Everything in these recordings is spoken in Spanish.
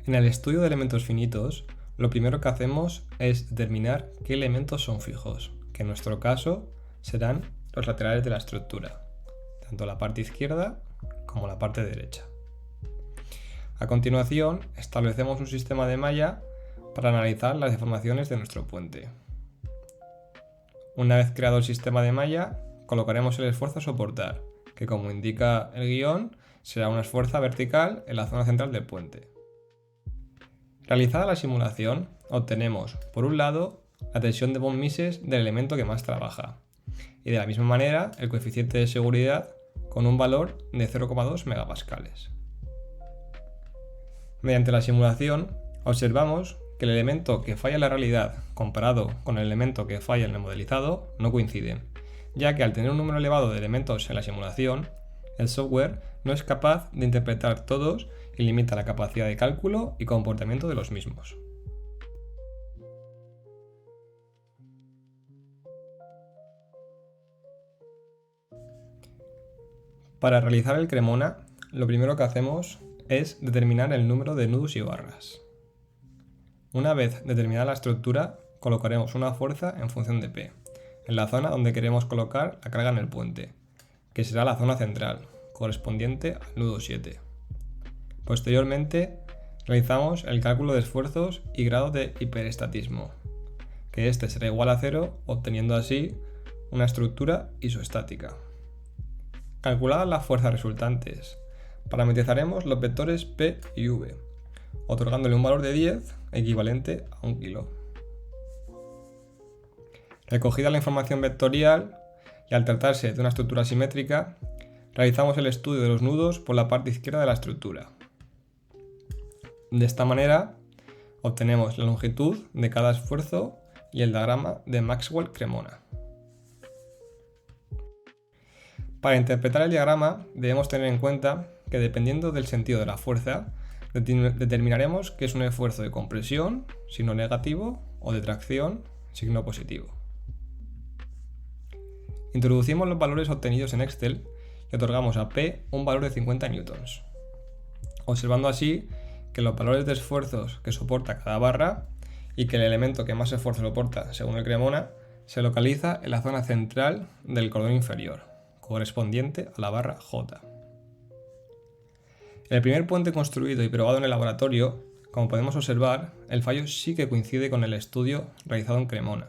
En el estudio de elementos finitos, lo primero que hacemos es determinar qué elementos son fijos, que en nuestro caso serán los laterales de la estructura, tanto la parte izquierda como la parte derecha. A continuación, establecemos un sistema de malla para analizar las deformaciones de nuestro puente. Una vez creado el sistema de malla, colocaremos el esfuerzo a soportar, que como indica el guión, será una fuerza vertical en la zona central del puente. Realizada la simulación, obtenemos, por un lado, la tensión de von Mises del elemento que más trabaja, y de la misma manera el coeficiente de seguridad con un valor de 0,2 megapascales. Mediante la simulación, observamos que el elemento que falla en la realidad comparado con el elemento que falla en el modelizado no coinciden, ya que al tener un número elevado de elementos en la simulación, el software no es capaz de interpretar todos y limita la capacidad de cálculo y comportamiento de los mismos. Para realizar el Cremona, lo primero que hacemos es determinar el número de nudos y barras. Una vez determinada la estructura, colocaremos una fuerza en función de P, en la zona donde queremos colocar la carga en el puente, que será la zona central, correspondiente al nudo 7. Posteriormente, realizamos el cálculo de esfuerzos y grado de hiperestatismo, que este será igual a 0, obteniendo así una estructura isoestática. Calculadas las fuerzas resultantes, parametrizaremos los vectores P y V, otorgándole un valor de 10 equivalente a 1 kg. Recogida la información vectorial y al tratarse de una estructura simétrica, realizamos el estudio de los nudos por la parte izquierda de la estructura. De esta manera, obtenemos la longitud de cada esfuerzo y el diagrama de Maxwell-Cremona. Para interpretar el diagrama debemos tener en cuenta que dependiendo del sentido de la fuerza, determinaremos que es un esfuerzo de compresión, signo negativo, o de tracción, signo positivo. Introducimos los valores obtenidos en Excel y otorgamos a P un valor de 50 newtons, observando así que los valores de esfuerzos que soporta cada barra y que el elemento que más esfuerzo soporta según el Cremona se localiza en la zona central del cordón inferior, correspondiente a la barra J. En el primer puente construido y probado en el laboratorio, como podemos observar, el fallo sí que coincide con el estudio realizado en Cremona,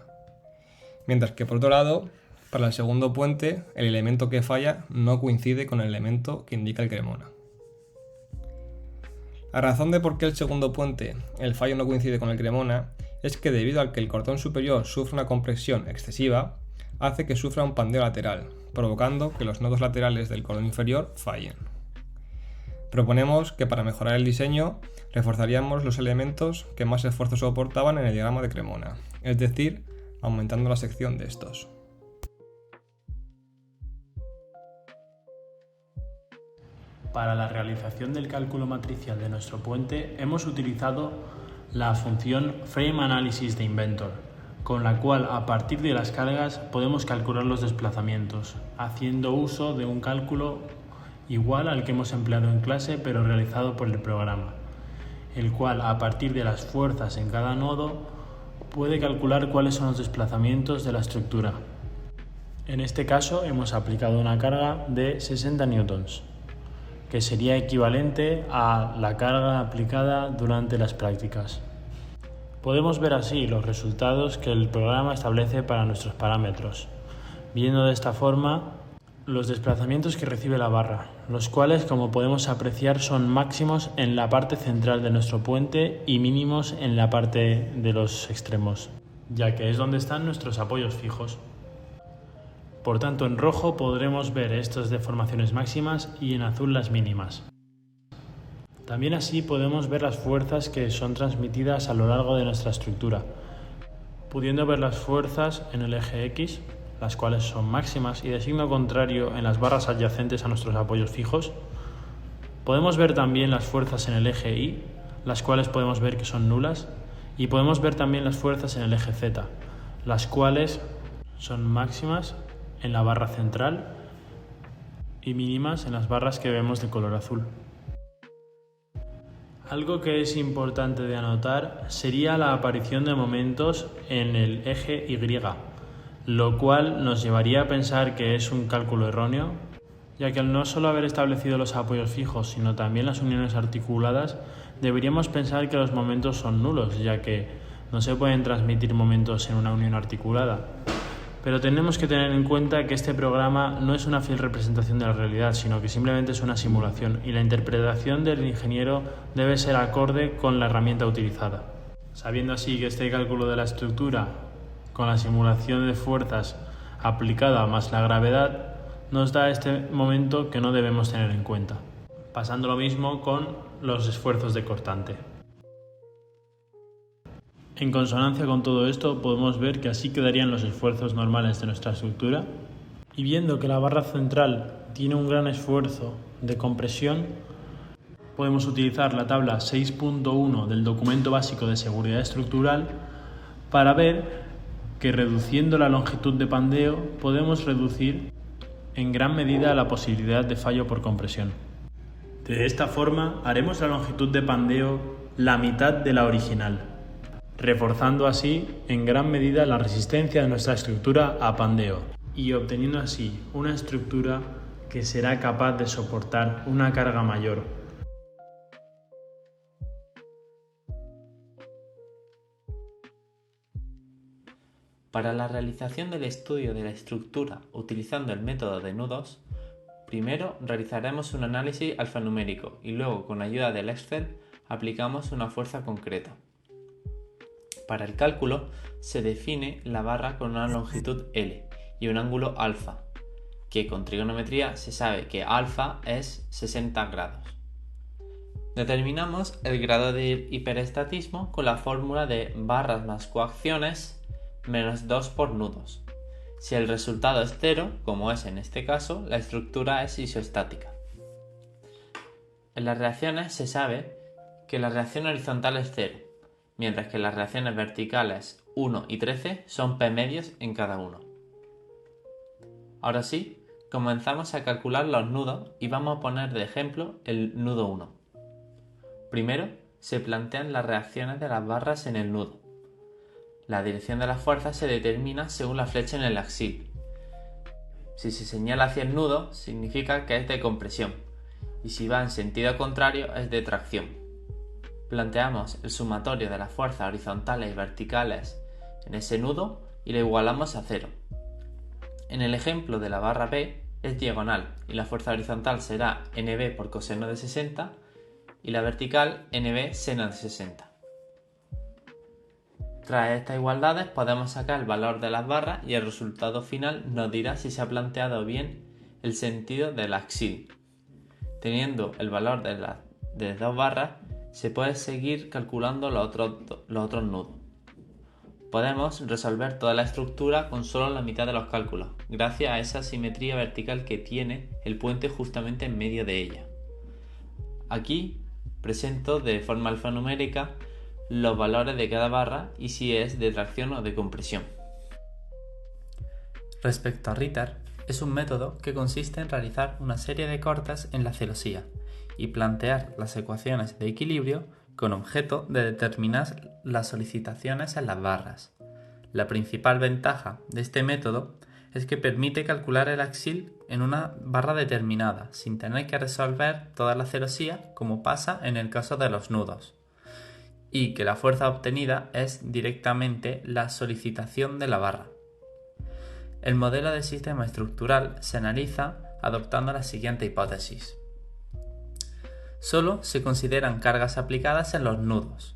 mientras que por otro lado, para el segundo puente, el elemento que falla no coincide con el elemento que indica el Cremona. La razón de por qué el segundo puente el fallo no coincide con el Cremona es que debido a que el cordón superior sufre una compresión excesiva, hace que sufra un pandeo lateral, provocando que los nodos laterales del cordón inferior fallen. Proponemos que para mejorar el diseño reforzaríamos los elementos que más esfuerzo soportaban en el diagrama de Cremona, es decir, aumentando la sección de estos. Para la realización del cálculo matricial de nuestro puente hemos utilizado la función FrameAnalysis de Inventor, con la cual a partir de las cargas podemos calcular los desplazamientos, haciendo uso de un cálculo igual al que hemos empleado en clase pero realizado por el programa, el cual a partir de las fuerzas en cada nodo puede calcular cuáles son los desplazamientos de la estructura. En este caso hemos aplicado una carga de 60 newtons, que sería equivalente a la carga aplicada durante las prácticas. Podemos ver así los resultados que el programa establece para nuestros parámetros, viendo de esta forma los desplazamientos que recibe la barra, los cuales, como podemos apreciar, son máximos en la parte central de nuestro puente y mínimos en la parte de los extremos, ya que es donde están nuestros apoyos fijos. Por tanto, en rojo podremos ver estas deformaciones máximas y en azul las mínimas. También así podemos ver las fuerzas que son transmitidas a lo largo de nuestra estructura, pudiendo ver las fuerzas en el eje X, las cuales son máximas y de signo contrario en las barras adyacentes a nuestros apoyos fijos. Podemos ver también las fuerzas en el eje Y, las cuales podemos ver que son nulas, y podemos ver también las fuerzas en el eje Z, las cuales son máximas en la barra central y mínimas en las barras que vemos de color azul. Algo que es importante de anotar sería la aparición de momentos en el eje Y, lo cual nos llevaría a pensar que es un cálculo erróneo, ya que al no solo haber establecido los apoyos fijos, sino también las uniones articuladas, deberíamos pensar que los momentos son nulos, ya que no se pueden transmitir momentos en una unión articulada. Pero tenemos que tener en cuenta que este programa no es una fiel representación de la realidad, sino que simplemente es una simulación, y la interpretación del ingeniero debe ser acorde con la herramienta utilizada. Sabiendo así que este cálculo de la estructura, con la simulación de fuerzas aplicada más la gravedad, nos da este momento que no debemos tener en cuenta. Pasando lo mismo con los esfuerzos de cortante. En consonancia con todo esto, podemos ver que así quedarían los esfuerzos normales de nuestra estructura. Y viendo que la barra central tiene un gran esfuerzo de compresión, podemos utilizar la tabla 6.1 del documento básico de seguridad estructural para ver que reduciendo la longitud de pandeo podemos reducir en gran medida la posibilidad de fallo por compresión. De esta forma haremos la longitud de pandeo la mitad de la original, reforzando así en gran medida la resistencia de nuestra estructura a pandeo y obteniendo así una estructura que será capaz de soportar una carga mayor. Para la realización del estudio de la estructura utilizando el método de nudos, primero realizaremos un análisis alfanumérico y luego con ayuda del Excel aplicamos una fuerza concreta. Para el cálculo se define la barra con una longitud L y un ángulo alfa, que con trigonometría se sabe que alfa es 60 grados. Determinamos el grado de hiperestatismo con la fórmula de barras más coacciones menos 2 por nudos. Si el resultado es 0, como es en este caso, la estructura es isoestática. En las reacciones se sabe que la reacción horizontal es 0, mientras que las reacciones verticales 1 y 13 son P medios en cada uno. Ahora sí, comenzamos a calcular los nudos y vamos a poner de ejemplo el nudo 1. Primero, se plantean las reacciones de las barras en el nudo. La dirección de la fuerza se determina según la flecha en el axil. Si se señala hacia el nudo, significa que es de compresión, y si va en sentido contrario es de tracción. Planteamos el sumatorio de las fuerzas horizontales y verticales en ese nudo y lo igualamos a 0. En el ejemplo de la barra P es diagonal y la fuerza horizontal será NB por coseno de 60 y la vertical NB seno de 60. Tras estas igualdades podemos sacar el valor de las barras y el resultado final nos dirá si se ha planteado bien el sentido del axil. Teniendo el valor de las dos barras, se puede seguir calculando los otros nudos. Podemos resolver toda la estructura con solo la mitad de los cálculos, gracias a esa simetría vertical que tiene el puente justamente en medio de ella. Aquí presento de forma alfanumérica los valores de cada barra y si es de tracción o de compresión. Respecto a Ritter, es un método que consiste en realizar una serie de cortes en la celosía y plantear las ecuaciones de equilibrio con objeto de determinar las solicitaciones en las barras. La principal ventaja de este método es que permite calcular el axil en una barra determinada, sin tener que resolver toda la celosía como pasa en el caso de los nudos, y que la fuerza obtenida es directamente la solicitación de la barra. El modelo de sistema estructural se analiza adoptando la siguiente hipótesis. Solo se consideran cargas aplicadas en los nudos.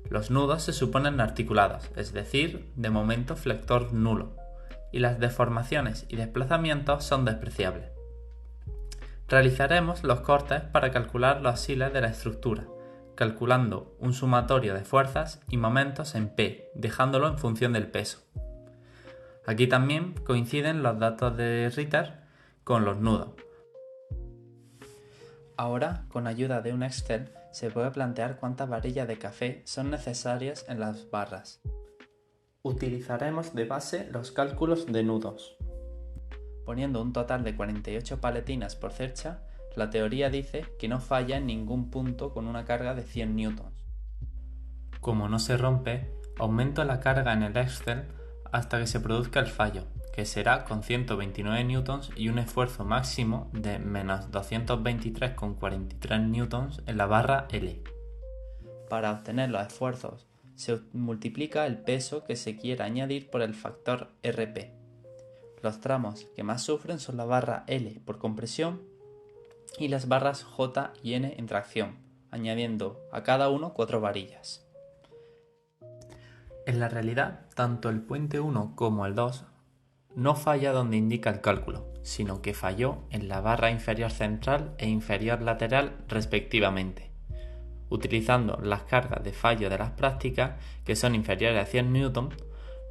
Los nudos se suponen articulados, es decir, de momento flector nulo, y las deformaciones y desplazamientos son despreciables. Realizaremos los cortes para calcular los axiles de la estructura, calculando un sumatorio de fuerzas y momentos en P, dejándolo en función del peso. Aquí también coinciden los datos de Ritter con los nudos. Ahora, con ayuda de un Excel, se puede plantear cuántas varillas de café son necesarias en las barras. Utilizaremos de base los cálculos de nudos. Poniendo un total de 48 paletinas por cercha, la teoría dice que no falla en ningún punto con una carga de 100 newtons. Como no se rompe, aumento la carga en el Excel hasta que se produzca el fallo, que será con 129 newtons y un esfuerzo máximo de menos 223,43 newtons en la barra L. Para obtener los esfuerzos, se multiplica el peso que se quiera añadir por el factor RP. Los tramos que más sufren son la barra L por compresión y las barras J y N en tracción, añadiendo a cada uno 4 varillas. En la realidad, tanto el puente 1 como el 2 no falla donde indica el cálculo, sino que falló en la barra inferior central e inferior lateral respectivamente. Utilizando las cargas de fallo de las prácticas, que son inferiores a 100 newton,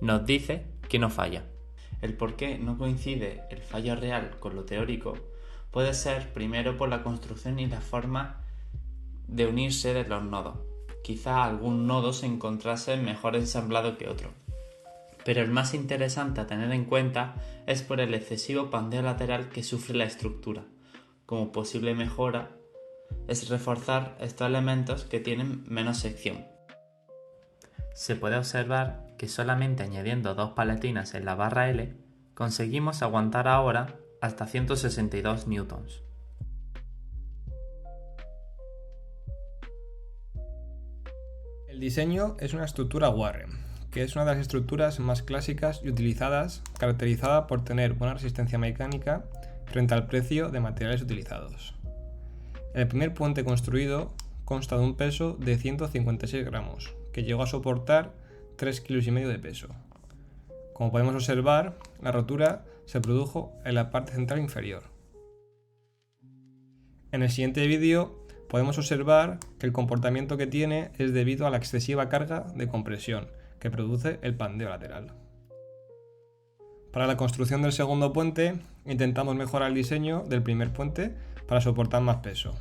nos dice que no falla. El por qué no coincide el fallo real con lo teórico puede ser primero por la construcción y la forma de unirse de los nodos. Quizá algún nodo se encontrase mejor ensamblado que otro. Pero el más interesante a tener en cuenta es por el excesivo pandeo lateral que sufre la estructura. Como posible mejora es reforzar estos elementos que tienen menos sección. Se puede observar que solamente añadiendo 2 paletinas en la barra L conseguimos aguantar ahora hasta 162 newtons. El diseño es una estructura Warren, que es una de las estructuras más clásicas y utilizadas, caracterizada por tener buena resistencia mecánica frente al precio de materiales utilizados. El primer puente construido consta de un peso de 156 gramos, que llegó a soportar 3,5 kg de peso. Como podemos observar, la rotura se produjo en la parte central inferior. En el siguiente vídeo podemos observar que el comportamiento que tiene es debido a la excesiva carga de compresión que produce el pandeo lateral. Para la construcción del segundo puente, intentamos mejorar el diseño del primer puente para soportar más peso.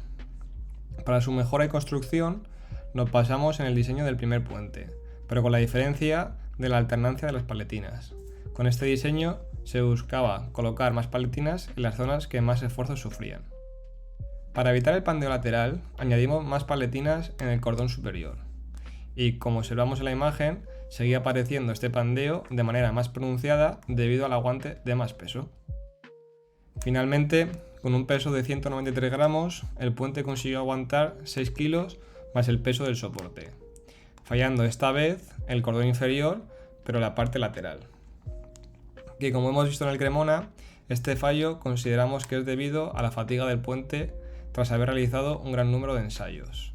Para su mejora y construcción, nos basamos en el diseño del primer puente, pero con la diferencia de la alternancia de las paletinas. Con este diseño se buscaba colocar más paletinas en las zonas que más esfuerzos sufrían. Para evitar el pandeo lateral, añadimos más paletinas en el cordón superior. Y como observamos en la imagen, seguía apareciendo este pandeo de manera más pronunciada debido al aguante de más peso. Finalmente, con un peso de 193 gramos, el puente consiguió aguantar 6 kilos más el peso del soporte, fallando esta vez el cordón inferior, pero la parte lateral. Que como hemos visto en el Cremona, este fallo consideramos que es debido a la fatiga del puente tras haber realizado un gran número de ensayos.